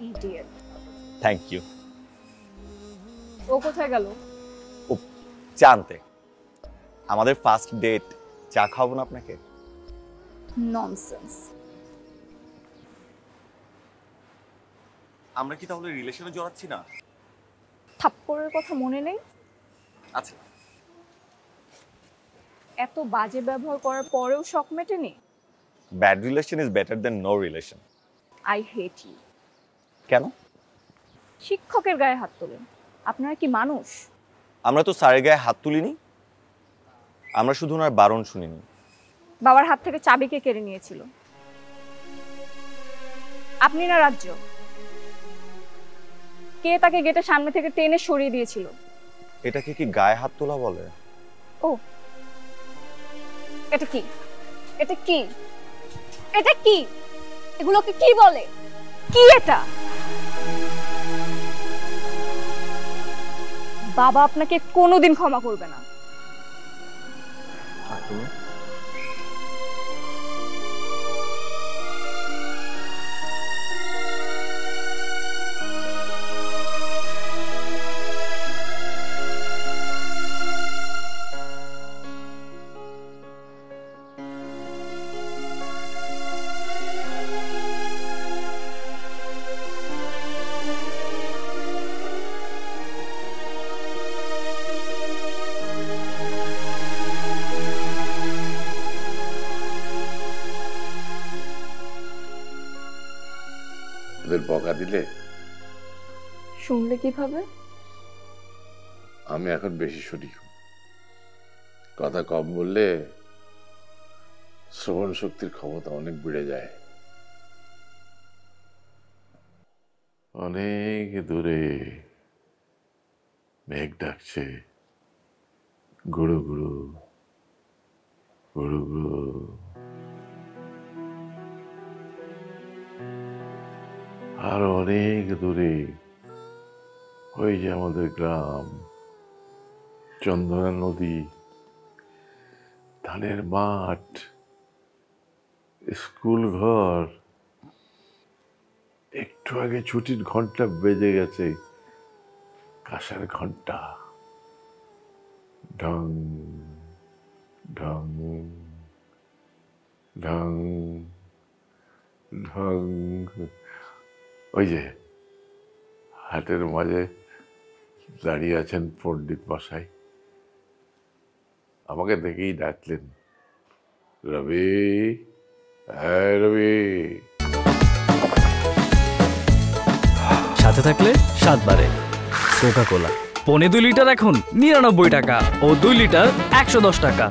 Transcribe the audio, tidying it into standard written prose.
Idiot. Thank you. ও কোথায় গেল? ও জানতে আমাদের ফার্স্ট ডেট চা খাবো না আপনাকে? ননসেন্স। আমরা কি তাহলে রিলেশনে জড়াচ্ছি না? থাপ্পড়ের কথা মনে নেই? আচ্ছা, এত বাজে ব্যবহার করার পরেও শখ মেটেনি? Bad relation is better than no relation. I hate you. কেন? শিক্ষকের গায়ে হাত তোলেন, আপনারা কি মানুষ? আমরা তো স্যারের গায়ে হাত তুলিনি, আমরা শুধু ওনার বারণ শুনিনি। বাবার হাত থেকে চাবিকে কেড়ে নিয়েছিল আপনি না রাজ্য? কে তাকে গেটের সামনে থেকে টেনে সরিয়ে দিয়েছিল? এটাকে কি গায়ে হাত তোলা বলে? ও, এটা কি? এটা কি? এটা কি? এগুলোকে কি বলে? কি এটা? বাবা আপনাকে কোনোদিন ক্ষমা করবে না। আর তুমি? ওদের বকা দিলে? শুনলে কিভাবে? আমি এখন বেশি শুনি, কথা কম বললে শ্রবণ শক্তির ক্ষমতা অনেক বেড়ে যায়। অনেক দূরে মেঘ ডাকছে, গুরু গুরু গুরু গুরু। আর অনেক দূরে ওই যে আমাদের গ্রাম, চন্দনা নদী, ধানের মাঠ, স্কুল ঘর। একটু আগে ছুটির ঘন্টা বেজে গেছে, কাঁসার ঘন্টা। ঢং ঢং ঢং ঢং। ওই যে হাটের মাঝে দাঁড়িয়ে আছেন পণ্ডিত মশাই, আমাকে দেখেই ডাকলেন, রবি, হ্যাঁ রবি। সাথে থাকলে স্বাদ বাড়ে। কোকা কোলা 2.5 লিটার এখন 99 টাকা ও 2 লিটার 110 টাকা।